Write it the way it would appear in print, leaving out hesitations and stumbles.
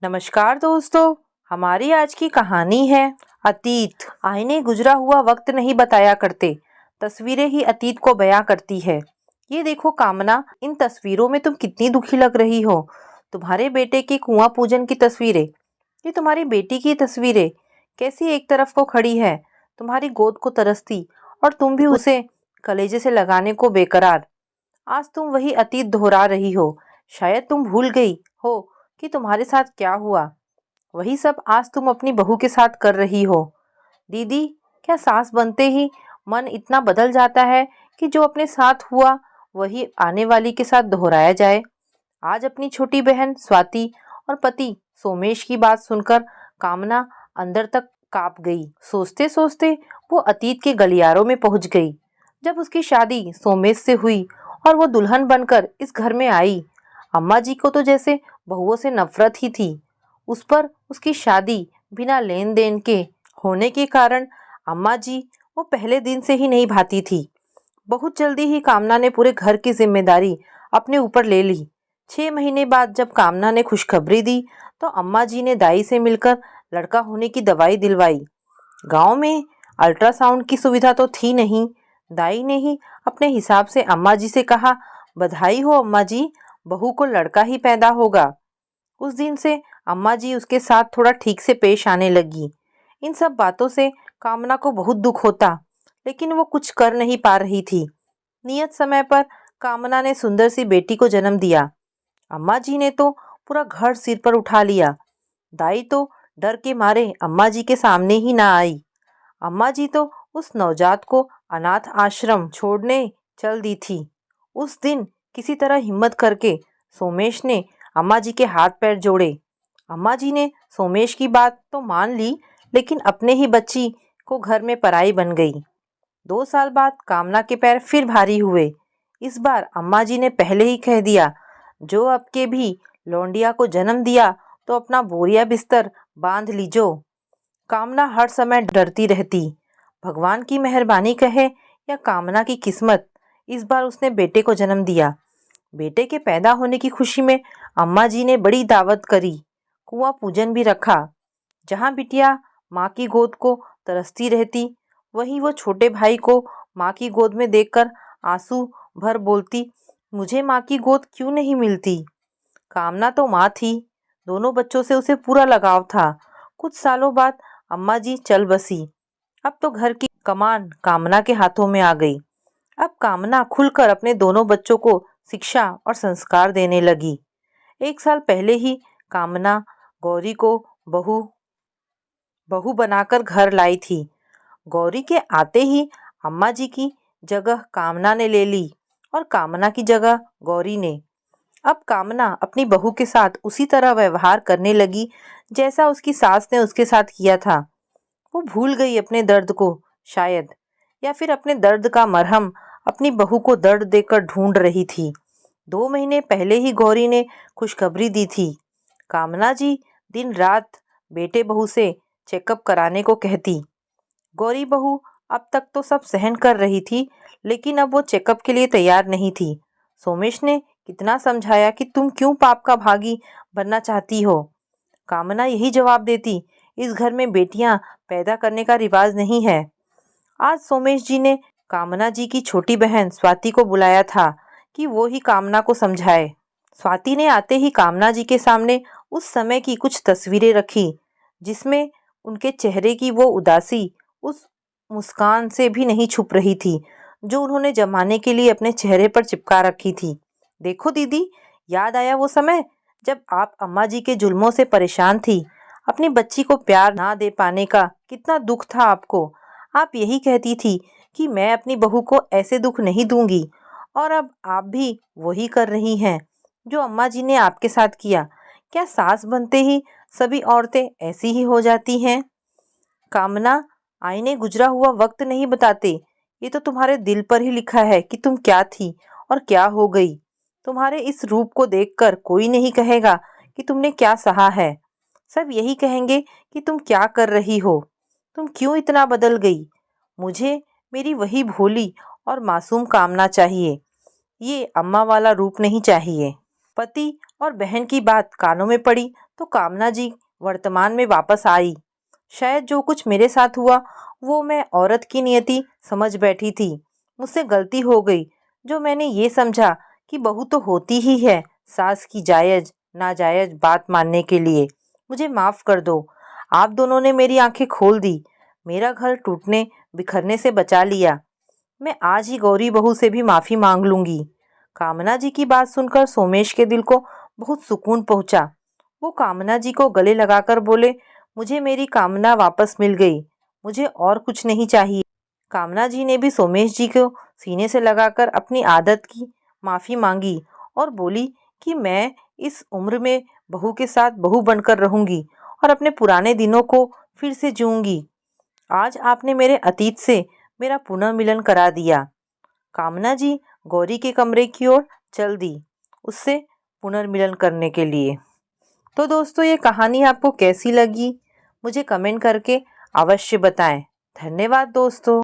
नमस्कार दोस्तों। हमारी आज की कहानी है अतीत। आईने गुजरा हुआ वक्त नहीं बताया करते, तस्वीरें ही अतीत को बयां करती है। ये देखो कामना, इन तस्वीरों में तुम कितनी दुखी लग रही हो। तुम्हारे बेटे के कुआं पूजन की तस्वीरें, ये तुम्हारी बेटी की तस्वीरें कैसी एक तरफ को खड़ी है, तुम्हारी गोद को तरसती, और तुम भी उसे कलेजे से लगाने को बेकरार। आज तुम वही अतीत दोहरा रही हो। शायद तुम भूल गई हो कि तुम्हारे साथ क्या हुआ। वही सब आज तुम अपनी बहू के साथ कर रही हो। दीदी, क्या सास बनते ही मन इतना बदल जाता है कि जो अपने साथ हुआ वही आने वाली के साथ दोहराया जाए। आज अपनी छोटी बहन स्वाति और पति सोमेश की बात सुनकर कामना अंदर तक कांप गई। सोचते सोचते वो अतीत के गलियारों में पहुंच गई। जब उसकी शादी सोमेश से हुई और वो दुल्हन बनकर इस घर में आई, अम्मा जी को तो जैसे बहुओं से नफरत ही थी। उस पर उसकी शादी बिना लेन देन के होने के कारण अम्मा जी वो पहले दिन से ही नहीं भाती थी। बहुत जल्दी ही कामना ने पूरे घर की जिम्मेदारी अपने ऊपर ले ली। 6 महीने बाद जब कामना ने खुशखबरी दी तो अम्मा जी ने दाई से मिलकर लड़का होने की दवाई दिलवाई। गांव में अल्ट्रासाउंड की सुविधा तो थी नहीं। दाई ने ही अपने हिसाब से अम्मा जी से कहा, बधाई हो अम्मा जी, बहू को लड़का ही पैदा होगा। उस दिन से अम्मा जी उसके साथ थोड़ा ठीक से पेश आने लगी। इन सब बातों से कामना को बहुत दुख होता, लेकिन वो कुछ कर नहीं पा रही थी। नियत समय पर कामना ने सुंदर सी बेटी को जन्म दिया। अम्मा जी ने तो पूरा घर सिर पर उठा लिया। दाई तो डर के मारे अम्मा जी के सामने ही ना आई। अम्मा जी तो उस नवजात को अनाथ आश्रम छोड़ने चल दी थी। उस दिन किसी तरह हिम्मत करके सोमेश ने अम्मा जी के हाथ पैर जोड़े। अम्मा जी ने सोमेश की बात तो मान ली, लेकिन अपने ही बच्ची को घर में पराई बन गई। 2 साल बाद कामना के पैर फिर भारी हुए। इस बार अम्मा जी ने पहले ही कह दिया, जो अब के भी लौंडिया को जन्म दिया तो अपना बोरिया बिस्तर बांध लीजो। कामना हर समय डरती रहती, भगवान की मेहरबानी कहे या कामना की किस्मत, इस बार उसने बेटे को जन्म दिया। बेटे के पैदा होने की खुशी में अम्मा जी ने बड़ी दावत करी, कुआं पूजन भी रखा। जहाँ बिटिया माँ की गोद को तरसती रहती, वहीं वो छोटे भाई को माँ की गोद में देखकर आंसू भर बोलती, मुझे माँ की गोद क्यों नहीं मिलती। कामना तो माँ थी, दोनों बच्चों से उसे पूरा लगाव था। कुछ सालों बाद अम्मा जी चल बसी। अब तो घर की कमान कामना के हाथों में आ गई। अब कामना खुलकर अपने दोनों बच्चों को शिक्षा और संस्कार देने लगी। 1 साल पहले ही कामना गौरी को बहू बहू बनाकर घर लाई थी। गौरी के आते ही अम्मा जी की जगह कामना ने ले ली और कामना की जगह गौरी ने। अब कामना अपनी बहू के साथ उसी तरह व्यवहार करने लगी जैसा उसकी सास ने उसके साथ किया था। वो भूल गई अपने दर्द को शायद, या फिर अपने दर्द का मरहम अपनी बहू को दर्द देकर ढूंढ रही थी। 2 महीने पहले ही गौरी ने खुशखबरी दी थी। कामना जी दिन रात बेटे बहू से चेकअप कराने को कहती। गौरी बहू अब तक तो सब सहन कर रही थी, लेकिन अब वो चेकअप के लिए तैयार नहीं थी। सोमेश ने कितना समझाया कि तुम क्यों पाप का भागी बनना चाहती हो। कामना यही जवाब देती, इस घर में बेटियां पैदा करने का रिवाज नहीं है। आज सोमेश जी ने कामना जी की छोटी बहन स्वाति को बुलाया था कि वो ही कामना को समझाए। स्वाति ने आते ही कामना जी के सामने उस समय की कुछ तस्वीरें रखी, जिसमें उनके चेहरे की वो उदासी उस मुस्कान से भी नहीं छुप रही थी जो उन्होंने जमाने के लिए अपने चेहरे पर चिपका रखी थी। देखो दीदी, याद आया वो समय जब आप अम्मा जी के जुल्मों से परेशान थी। अपनी बच्ची को प्यार ना दे पाने का कितना दुख था आपको। आप यही कहती थी कि मैं अपनी बहू को ऐसे दुख नहीं दूंगी, और अब आप भी वही कर रही हैं जो अम्मा जी ने आपके साथ किया। क्या सास बनते ही सभी औरतें ऐसी ही हो जाती हैं? कामना, आईने गुजरा हुआ वक्त नहीं बताते, ये तो तुम्हारे दिल पर ही लिखा है कि तुम क्या थी और क्या हो गई। तुम्हारे इस रूप को देखकर कोई नहीं कहेगा कि तुमने क्या सहा है। सब यही कहेंगे कि तुम क्या कर रही हो, तुम क्यों इतना बदल गई। मुझे मेरी वही भोली और मासूम कामना चाहिए, ये अम्मा वाला रूप नहीं चाहिए। पति और बहन की बात कानों में पड़ी तो कामना जी वर्तमान में वापस आई। शायद जो कुछ मेरे साथ हुआ वो मैं औरत की नियति समझ बैठी थी। मुझसे गलती हो गई जो मैंने ये समझा कि बहू तो होती ही है सास की जायज नाजायज बात मानने के लिए। मुझे माफ़ कर दो। आप दोनों ने मेरी आंखें खोल दी, मेरा घर टूटने बिखरने से बचा लिया। मैं आज ही गौरी बहू से भी माफ़ी मांग लूँगी। कामना जी की बात सुनकर सोमेश के दिल को बहुत सुकून पहुंचा। वो कामना जी को गले लगाकर बोले, मुझे मेरी कामना वापस मिल गई, मुझे और कुछ नहीं चाहिए। कामना जी ने भी सोमेश जी को सीने से लगाकर अपनी आदत की माफ़ी मांगी और बोली कि मैं इस उम्र में बहू के साथ बहू बनकर रहूंगी और अपने पुराने दिनों को फिर से जीऊंगी। आज आपने मेरे अतीत से मेरा पुनर्मिलन करा दिया। कामना जी गौरी के कमरे की ओर चल दी उससे पुनर्मिलन करने के लिए। तो दोस्तों, ये कहानी आपको कैसी लगी मुझे कमेंट करके अवश्य बताएं। धन्यवाद दोस्तों।